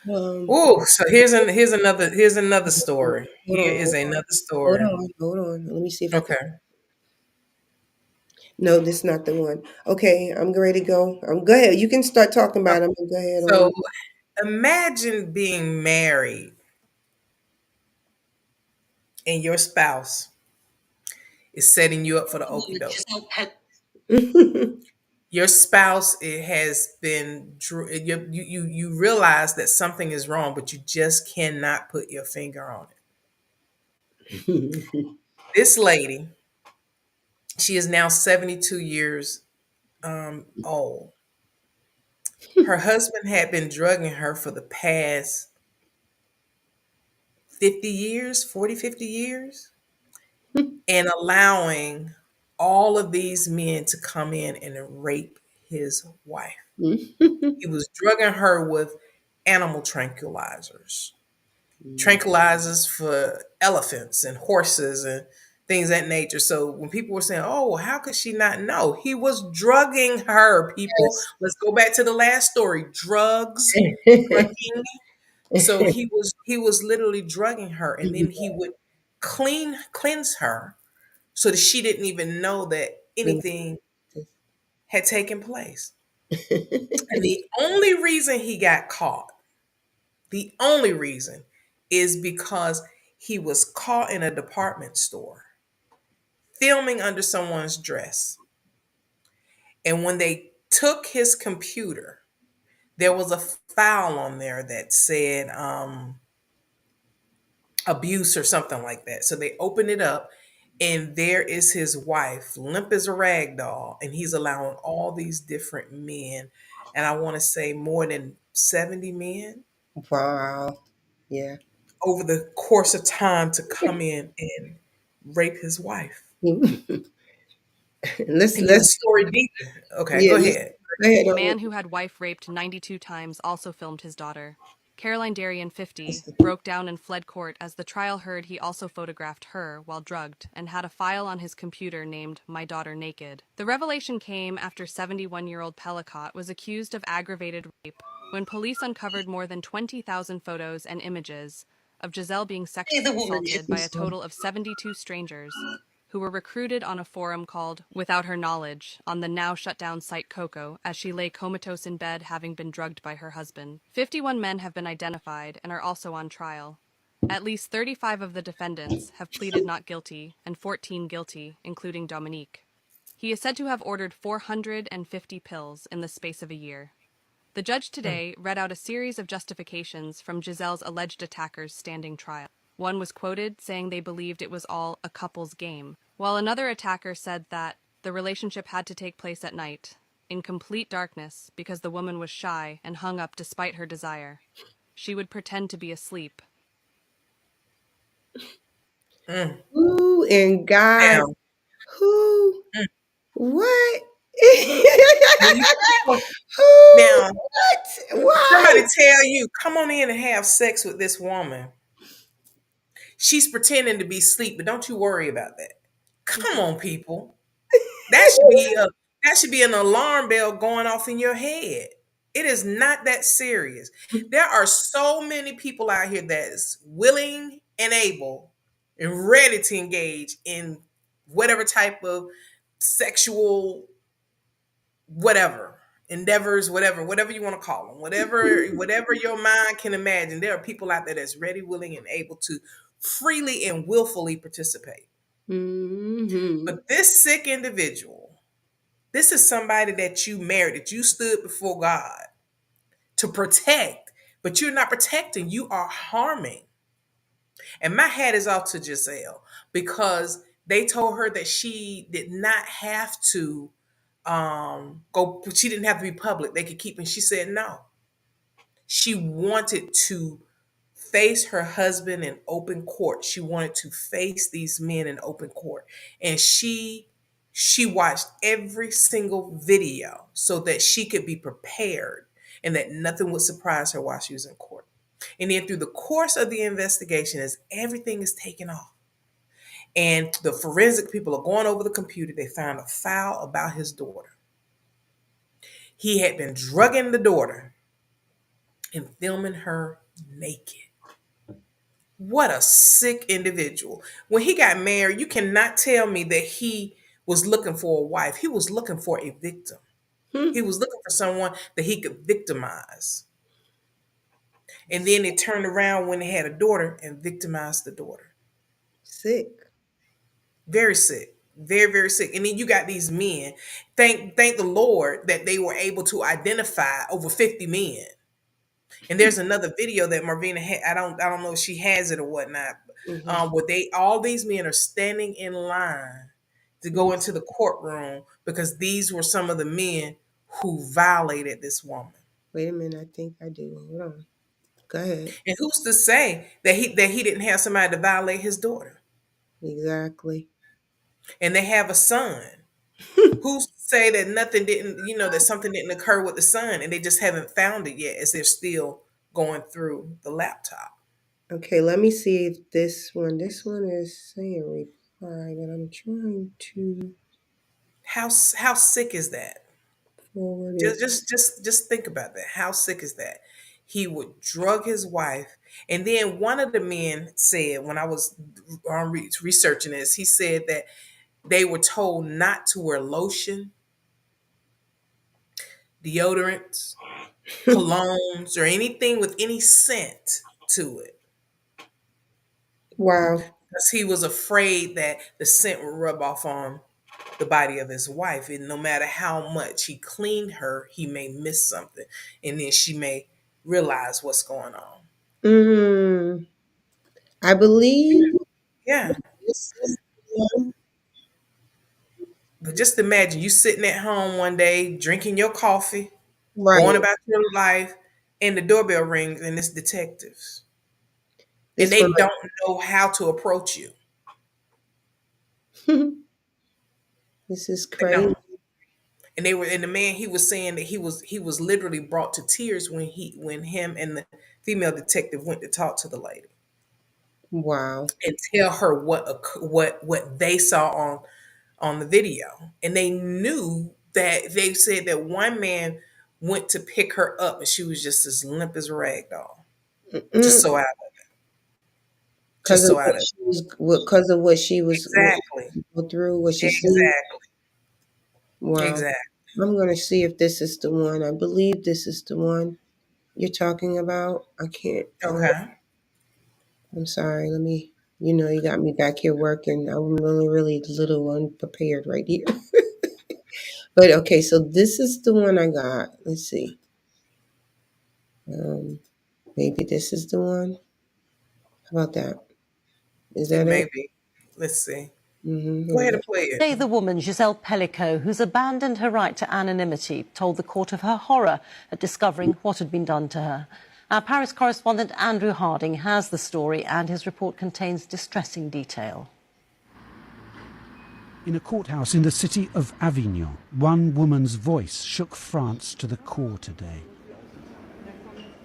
Oh, so here's another story. Hold Here on, is hold another hold story. on, hold on. Let me see if I can. Okay. No, this is not the one. Okay, I'm ready to go. Go ahead. You can start talking about Okay. it. I'm gonna go ahead So on. imagine being married and your spouse is setting you up for the okey doke. Your spouse, it has been you realize that something is wrong, but you just cannot put your finger on it. This lady, she is now 72 years old. Her husband had been drugging her for the past 50 years, 40, 50 years, and allowing all of these men to come in and rape his wife. He was drugging her with animal tranquilizers for elephants and horses and things of that nature. So when people were saying, "Oh, well, how could she not know?" He was drugging her. People, Yes. let's go back to the last story: drugs, drugging. So he was literally drugging her, and then he would cleanse her so that she didn't even know that anything had taken place. And the only reason he got caught, the only reason, is because he was caught in a department store filming under someone's dress. And when they took his computer, there was a file on there that said abuse or something like that. So they opened it up, and there is his wife, limp as a rag doll, and he's allowing all these different men, and I want to say more than 70 men Wow. Yeah. over the course of time to come in and rape his wife. And then the Let's story deepened. Okay, yeah. go Let's ahead. go ahead A on. man who had wife raped 92 times also filmed his daughter. Caroline Darien, 50, broke down and fled court as the trial heard he also photographed her while drugged and had a file on his computer named My Daughter Naked. The revelation came after 71-year-old Pellicott was accused of aggravated rape when police uncovered more than 20,000 photos and images of Giselle being sexually assaulted by a total of 72 strangers who were recruited on a forum called Without Her Knowledge on the now shut down site Coco as she lay comatose in bed having been drugged by her husband. 51 men have been identified and are also on trial. At least 35 of the defendants have pleaded not guilty and 14 guilty, including Dominique. He is said to have ordered 450 pills in the space of a year. The judge today read out a series of justifications from Giselle's alleged attackers' standing trial. One was quoted saying they believed it was all a couple's game, while another attacker said that the relationship had to take place at night, in complete darkness, because the woman was shy and hung up despite her desire. She would pretend to be asleep. Mm. Who in God? Now, Who? mm, What? when you Who? now What? somebody Why? tell you, come on in and have sex with this woman. She's pretending to be asleep, but don't you worry about that. Come on, people. That should be a that should be an alarm bell going off in your head. It is not that serious. There are so many people out here that is willing and able and ready to engage in whatever type of sexual whatever endeavors, whatever you want to call them, whatever your mind can imagine. There are people out there that's ready, willing, and able to freely and willfully participate. Mm-hmm. But this sick individual, this is somebody that you married, that you stood before God to protect, but you're not protecting, you are harming. And my hat is off to Giselle because they told her that she did not have to go, she didn't have to be public. They could keep, and she said no. She wanted to face her husband in open court. She wanted to face these men in open court. And she watched every single video so that she could be prepared and that nothing would surprise her while she was in court. And then through the course of the investigation, as everything is taken off, and the forensic people are going over the computer, they found a file about his daughter. He had been drugging the daughter and filming her naked. What a sick individual. When he got married, you cannot tell me that he was looking for a wife. He was looking for a victim. He was looking for someone that he could victimize. And then they turned around when they had a daughter and victimized the daughter. Sick. Very sick. Very, very sick. And then you got these men. Thank the Lord that they were able to identify over 50 men. And there's another video that Marvina had. I don't know if she has it or whatnot. Where all these men are standing in line to go into the courtroom because these were some of the men who violated this woman. Wait a minute, I think I do. Hold on. Go ahead. And who's to say that he didn't have somebody to violate his daughter? Exactly. And they have a son. Who's to say that nothing didn't, that something didn't occur with the son and they just haven't found it yet as they're still going through the laptop? Okay, let me see if this one is saying reply, but I'm trying to How sick is that? forward it. Just think about that. How sick is that? He would drug his wife, and then one of the men said, when I was researching this, he said that they were told not to wear lotion, deodorants, colognes, or anything with any scent to it. Wow. Because he was afraid that the scent would rub off on the body of his wife. And no matter how much he cleaned her, he may miss something. And then she may realize what's going on. I believe. Yeah. This is one. But just imagine you sitting at home one day, drinking your coffee, Right. going about your life, and the doorbell rings and it's detectives. This and they one- don't know how to approach you. This is They don't. crazy. And the man, he was saying that he was literally brought to tears when him and the female detective went to talk to the lady. Wow. And tell her what they saw on the video. And they knew that they said that one man went to pick her up and she was just as limp as a rag doll. Just so out of it. Because of what she was exactly go through, what she exactly. Wow. Exactly. I'm gonna see if this is the one. I believe this is the one you're talking about. I can't. Okay. I'm sorry. Let me. You got me back here working. I'm really little unprepared right here. But okay, so this is the one I got. Let's see. Maybe this is the one. How about that? Is that it? Maybe. Let's see. Mm-hmm. Go ahead and play it. Today, the woman, Giselle Pellico, who's abandoned her right to anonymity, told the court of her horror at discovering what had been done to her. Our Paris correspondent Andrew Harding has the story, and his report contains distressing detail. In a courthouse in the city of Avignon, one woman's voice shook France to the core today.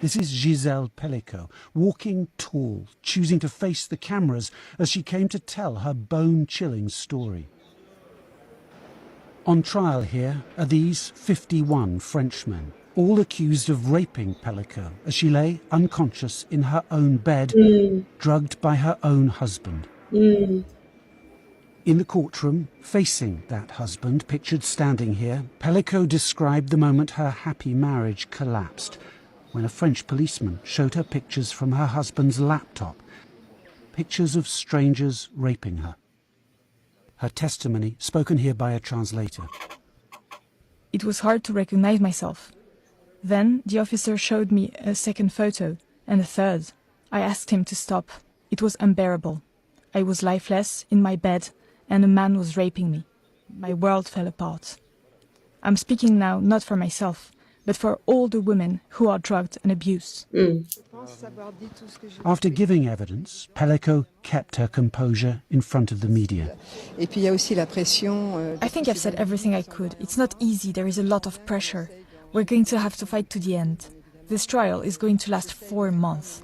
This is Giselle Pellico, walking tall, choosing to face the cameras as she came to tell her bone-chilling story. On trial here are these 51 Frenchmen, all accused of raping Pellico as she lay unconscious in her own bed, drugged by her own husband. In the courtroom, facing that husband, pictured standing here, Pellico described the moment her happy marriage collapsed, when a French policeman showed her pictures from her husband's laptop, pictures of strangers raping her. Her testimony, spoken here by a translator. It was hard to recognize myself. Then the officer showed me a second photo, and a third. I asked him to stop. It was unbearable. I was lifeless, in my bed, and a man was raping me. My world fell apart. I'm speaking now not for myself, but for all the women who are drugged and abused. After giving evidence, Pellico kept her composure in front of the media. I think I've said everything I could. It's not easy, there is a lot of pressure. We're going to have to fight to the end. This trial is going to last 4 months.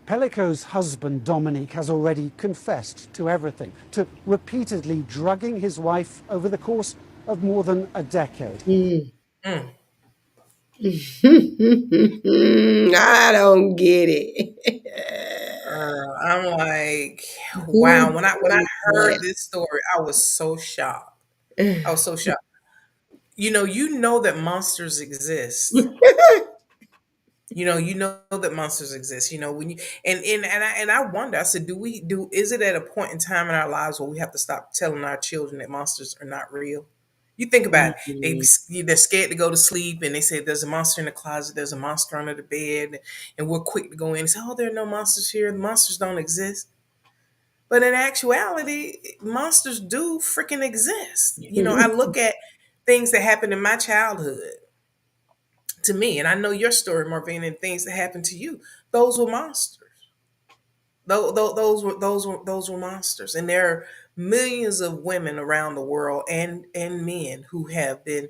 Pellico's husband, Dominique, has already confessed to everything, to repeatedly drugging his wife over the course of more than a decade. I don't get it. I'm like, wow. When I heard this story, I was so shocked. I was so shocked. You know that monsters exist. You know that monsters exist. When you and I wonder. I said, is it at a point in time in our lives where we have to stop telling our children that monsters are not real? You think about it. They're scared to go to sleep, and they say there's a monster in the closet, there's a monster under the bed, and we're quick to go in and say, "Oh, there are no monsters here. The monsters don't exist." But in actuality, monsters do freaking exist. I look at things that happened in my childhood to me, and I know your story, Marvin, and things that happened to you. Those were monsters. Those were monsters, and there are millions of women around the world and men who have been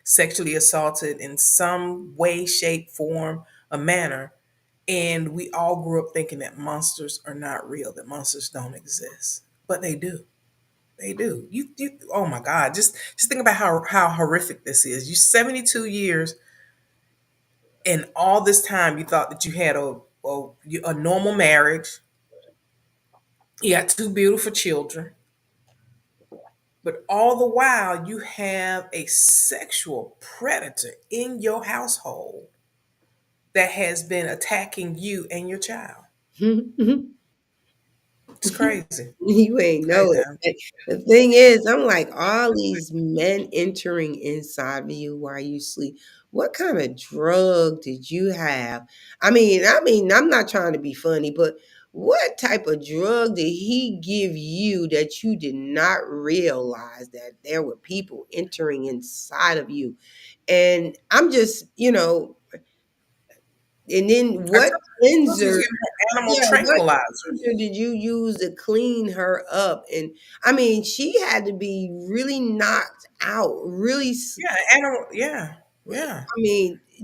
sexually assaulted in some way, shape, form, or manner, and we all grew up thinking that monsters are not real, that monsters don't exist, but they do. They do. You. Oh my God! Just think about how horrific this is. You 72 years, and all this time you thought that you had a normal marriage. You got 2 beautiful children, but all the while you have a sexual predator in your household that has been attacking you and your child. It's crazy. You ain't know Crazy. it. The thing is, I'm like, all these men entering inside of you while you sleep. What kind of drug did you have? I'm not trying to be funny, but what type of drug did he give you that you did not realize that there were people entering inside of you? And I'm just, and then I what told you, cleanser? giving her animal Yeah, what tranquilizers. cleanser did you use to clean her up? And she had to be really knocked out, really. Yeah, animal. Yeah, yeah.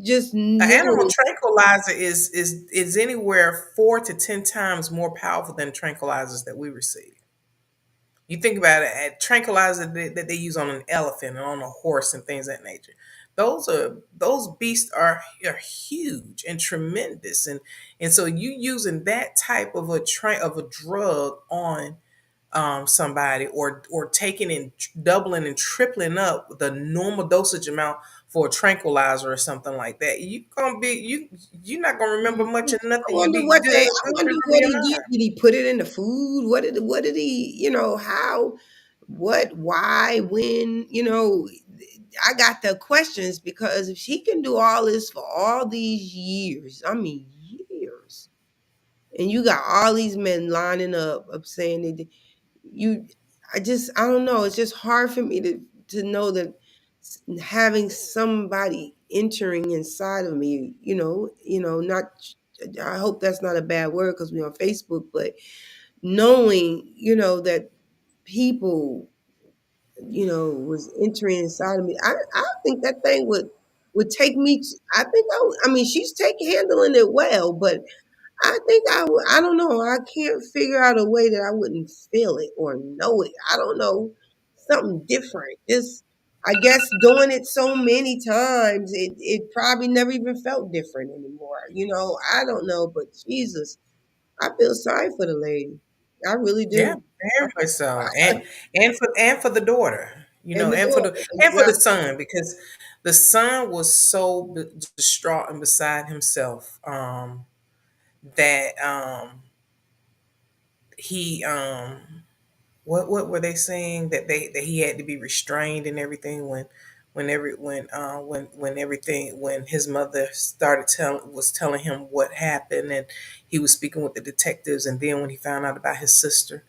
Just An animal literally. tranquilizer is anywhere 4 to 10 times more powerful than tranquilizers that we receive. You think about it, a tranquilizer that they use on an elephant and on a horse and things of that nature. Those beasts are huge and tremendous, and so you using that type of a drug on somebody, or taking and doubling and tripling up the normal dosage amount for a tranquilizer or something like that, you're not gonna remember much of I nothing. wonder You just I gonna wonder remember what your he did. life. Did he put it in the food? What did he, how, what, why, when, I got the questions because if she can do all this for all these years, years, and you got all these men lining up saying that you, I don't know. It's just hard for me to know that having somebody entering inside of me, not, I hope that's not a bad word because we're on Facebook, but knowing, that people, was entering inside of me. I think that thing would take me. I think she's handling it well, but I think I don't know. I can't figure out a way that I wouldn't feel it or know it. I don't know. Something different. Just, I guess, doing it so many times, it probably never even felt different anymore. I don't know, but Jesus, I feel sorry for the lady. I really Yeah, do. very much so. And for the daughter, And the and daughter, for the exactly. son, because the son was so distraught and beside himself, that he what were they saying, that he had to be restrained and everything, when everything, when his mother started telling him what happened, and he was speaking with the detectives, and then when he found out about his sister.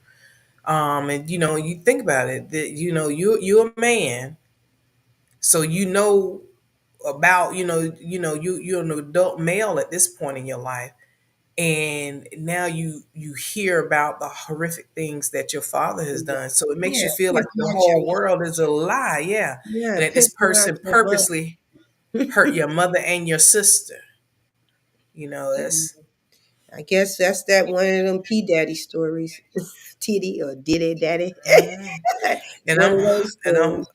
And you think about it, that you're a man, so about, you're an adult male at this point in your life, and now you hear about the horrific things that your father has done, so it makes Yeah, you feel like pimping the out whole your world is a lie. Yeah. yeah, And that this pimping out person your mother. purposely hurt your mother and your sister. That's I guess that's that one of them P Daddy stories. Titty or Diddy Daddy. Mhm. It's and one of i'm those and i'm stories.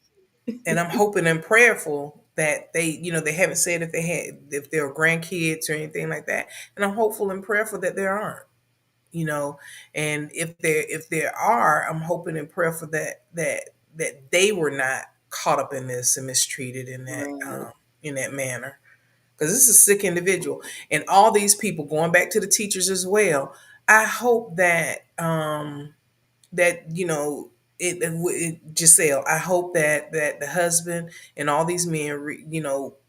and I'm hoping and prayerful that they haven't said if there are grandkids or anything like that. And I'm hopeful and prayerful that there aren't, you know, and if there are, I'm hoping and prayerful that they were not caught up in this and mistreated Right. in that manner. Because this is a sick individual. And all these people, going back to the teachers as well, I hope that Giselle, I hope that the husband and all these men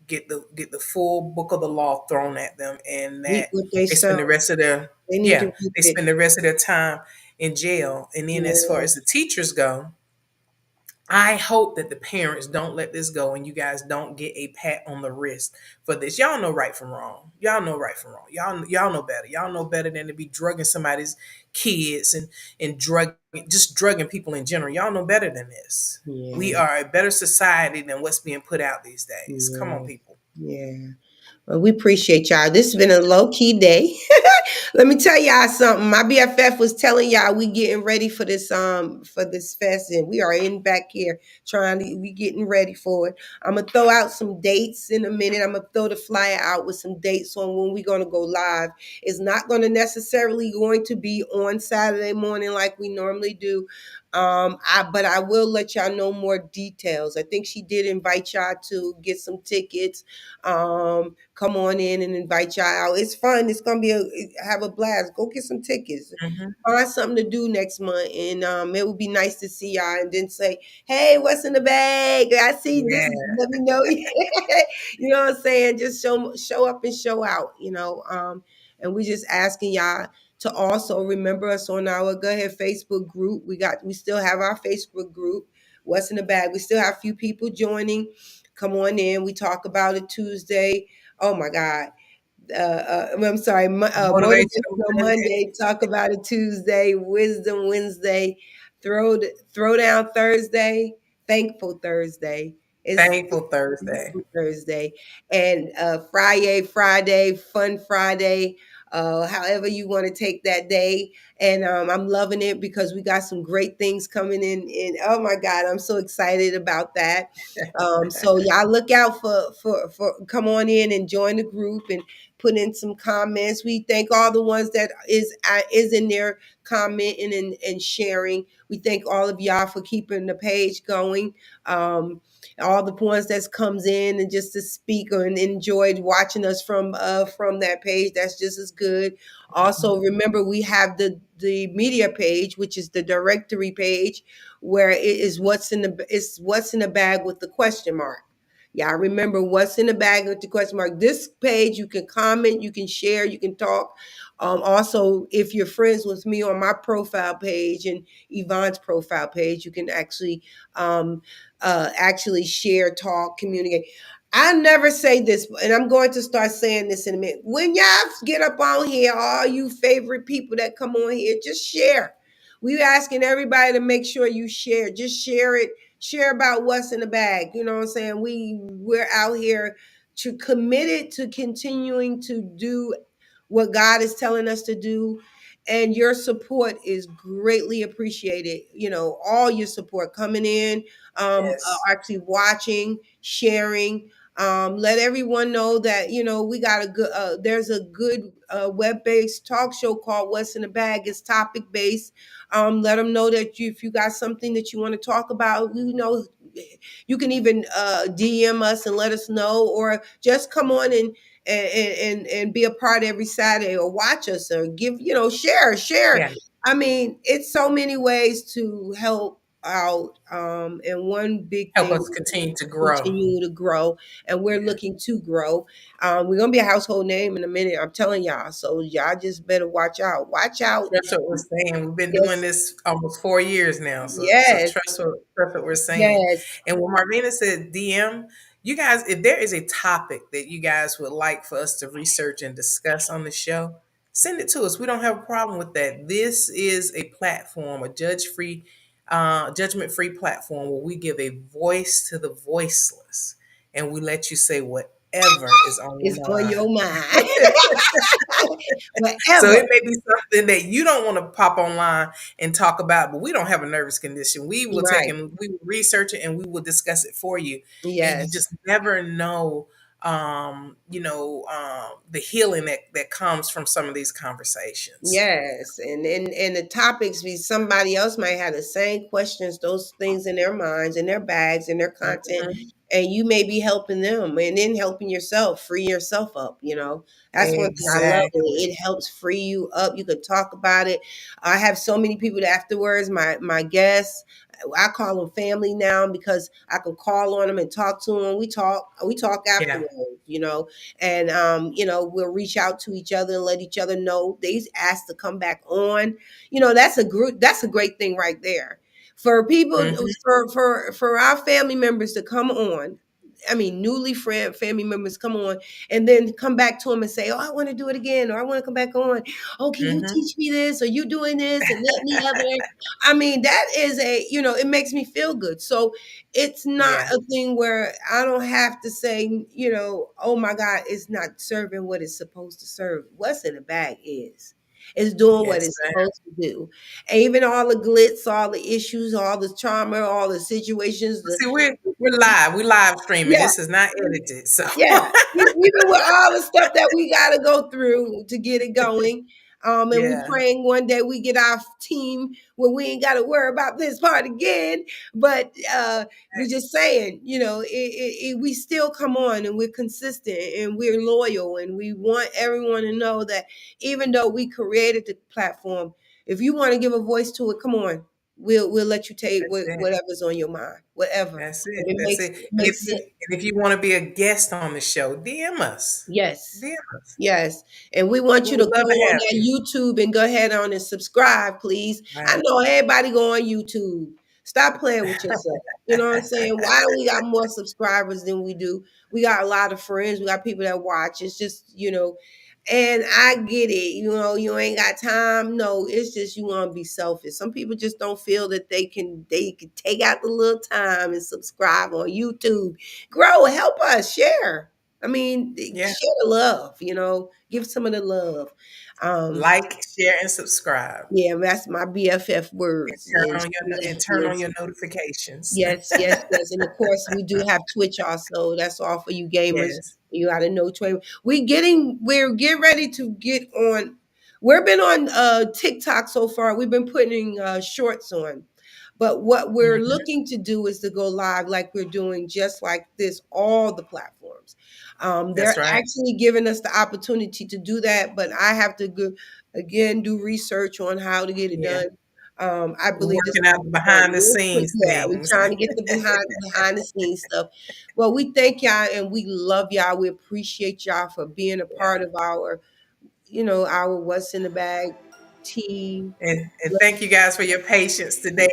get the full book of the law thrown at them, and Reap that what they they spend sow. the rest of their They need to yeah reap they it. spend the rest of their time in jail. And then as far Yeah. as the teachers go, I hope that the parents don't let this go, and you guys don't get a pat on the wrist for this. Y'all know right from wrong. Y'all know right from wrong. Y'all know better. Y'all know better than to be drugging somebody's kids and drugging people in general. Y'all know better than this. We Yeah. are a better society than what's being put out these days. Come on, Yeah. people. Yeah. Well, we appreciate y'all. This has been a low key day. Let me tell y'all something. My BFF was telling y'all we getting ready for this fest, and we are in back here trying to we getting ready for it. I'm gonna throw out some dates in a minute. I'm gonna throw the flyer out with some dates on when we're gonna go live. It's not gonna necessarily going to be on Saturday morning like we normally do. But I will let y'all know more details. I think she did invite y'all to get some tickets. Come on in and invite y'all out. It's fun. It's gonna be have a blast. Go get some tickets. Hmm. Find something to do next month, and it would be nice to see y'all. And then say, "Hey, what's in the bag? I see this. Yeah. Let me know." You know what I'm saying? Just show up and show out. And we just asking y'all to also remember us on our Go Ahead Facebook group. We still have our Facebook group. What's in the bag? We still have a few people joining. Come on in. We talk about it Tuesday. Oh my God. I'm sorry. Motivational Motivational Monday. Monday. Talk about it Tuesday. Wisdom Wednesday. Throw down Thursday. Thankful Thursday. It's Thankful Thursday. Thankful Thursday. And Friday, Fun Friday. However you want to take that day. And I'm loving it because we got some great things coming in. And oh my God, I'm so excited about that. So y'all look out for come on in and join the group and put in some comments. We thank all the ones that is in there commenting and sharing. We thank all of y'all for keeping the page going. All the ones that comes in and just to speak and enjoyed watching us from that page. That's just as good. Also, remember we have the media page, which is the directory page, where it is what's in the bag with the question mark. Yeah, remember what's in the bag with the question mark. This page, you can comment, you can share, you can talk. Also, if you're friends with me on my profile page and Yvonne's profile page, you can actually share, talk, communicate. I never say this, and I'm going to start saying this in a minute. When y'all get up on here, all you favorite people that come on here, just share. We asking everybody to make sure you share. Just share it. Share about what's in the bag. You know what I'm saying? We're out here to committed to continuing to do what God is telling us to do. And your support is greatly appreciated. All your support coming in, Yes. actually watching, sharing. Let everyone know that we got a good. There's a good web-based talk show called "What's in the Bag." It's topic-based. Let them know that if you got something that you want to talk about, you can even DM us and let us know, or just come on and be a part every Saturday, or watch us, or give share. Yeah. I mean, it's so many ways to help out, and one big Help thing us continue to grow. continue to grow, and we're looking to grow. We're gonna be a household name in a minute, I'm telling y'all, so y'all just better watch out. That's what we're saying. We've been doing Yes, this almost 4 years now. So yes, trust what we're saying. yes, And when Marvina said DM, you guys, if there is a topic that you guys would like for us to research and discuss on the show, send it to us. We don't have a problem with that. This is a platform, a judgment-free platform where we give a voice to the voiceless, and we let you say whatever is on it's your on mind. your mind. So Whatever. it may be something that you don't want to pop online and talk about, but we don't have a nervous condition. We will take Right. and we will research it and we will discuss it for you. And you Yes. just never know, the healing that comes from some of these conversations. Yes, and the topics be somebody else might have the same questions, those things in their minds, in their bags, in their content, Mhm. and you may be helping them and then helping yourself, free yourself up. That's one thing I love. Exactly. It helps free you up. You can talk about it. I have so many people that afterwards, my guests, I call them family now because I can call on them and talk to them. We talk Yeah. afterwards, and we'll reach out to each other and let each other know they's asked to come back on. That's a great thing right there for people, Mhm. for our family members to come on. I mean, newly friend family members come on and then come back to them and say, "Oh, I want to do it again," or "I want to come back on." "Oh, can you Mhm. teach me this?" or "You doing this?" and let me other. I mean, that is it makes me feel good. So it's not Yeah. a thing where I don't have to say, "Oh my God, it's not serving what it's supposed to serve." What's in the bag is. It's doing what Yes, it's ma'am. supposed to do. And even all the glitz, all the issues, all the trauma, all the situations, See, we're live. We live streaming. yeah, This is not edited. So yeah, even with all the stuff that we got to go through to get it going. And we yeah. praying one day we get our team where we ain't got to worry about this part again. But we're just saying, we still come on and we're consistent and we're loyal and we want everyone to know that even though we created the platform, if you want to give a voice to it, come on. We'll let you take That's it. whatever's on your mind, whatever. That's If it. it That's makes it. it And makes it if you want to be a guest on the show, DM us. Yes. DM us. Yes. And we want We you to would go love to on have that you. YouTube and go ahead on and subscribe, please. I Right. know everybody go on YouTube. Stop playing with yourself. You know what I'm saying? Why do we got more subscribers than we do? We got a lot of friends. We got people that watch. It's just, and I get it. You ain't got time. No, it's just you want to be selfish. Some people just don't feel that they can take out the little time and subscribe on YouTube. Grow, help us, share. I mean, Yeah. share the love, give some of the love. Um, Like, share, and subscribe. yeah, that's my BFF words. Is And turn on yes, your notifications. yes, yes, yes. And of course, we do have Twitch also. That's all for you gamers. Yes. You got to know Twitch. We're getting ready to get on. We've been on TikTok so far. We've been putting shorts on. But what we're Mhm. looking to do is to go live like we're doing just like this, all the platforms. That's They're right. actually giving us the opportunity to do that, but I have to go, again, do research on how to get it Yeah. done. I We're believe this working will out be the done behind the real quick. scenes Yeah, we're things. trying to get the behind the scenes stuff. Well, we thank y'all and we love y'all. We appreciate y'all for being a part of our What's in the Bag team. And thank you guys for your patience today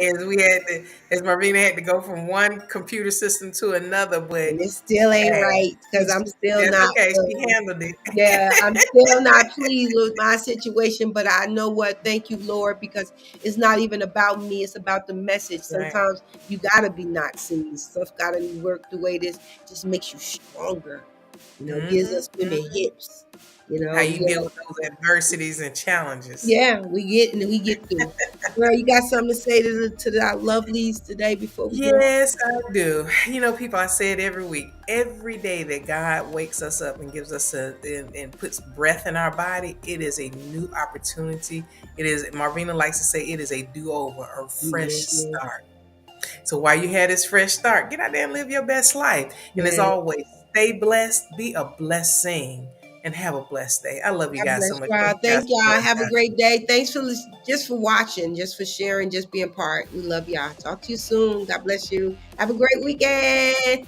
as Marina had to go from one computer system to another, but And it still ain't hey, right because I'm still that's not. okay. She handled it. Yeah, I'm still not pleased with my situation, but I know what. Thank you, Lord, because it's not even about me. It's about the message. That's right. Sometimes you gotta be not seen. Stuff gotta work the way this just makes you stronger. You know, gives Mm-hmm. us women hips. You How know, you deal with those adversities and challenges. yeah, we get through. Girl, you got something to say to our lovelies today before we get off? Yes, I do. You know, people, I say it every week. Every day that God wakes us up and gives us and puts breath in our body, it is a new opportunity. It is, Marvina likes to say, it is a do-over, a fresh Yeah. start. So while you had this fresh start, get out there and live your best life. And as Yeah. always, stay blessed, be a blessing, and have a blessed day. I love you God guys bless so much. y'all. Thank you guys Thank for y'all. being Have a here. great day. Thanks for just for watching, just for sharing, just being part. We love y'all. Talk to you soon. God bless you. Have a great weekend.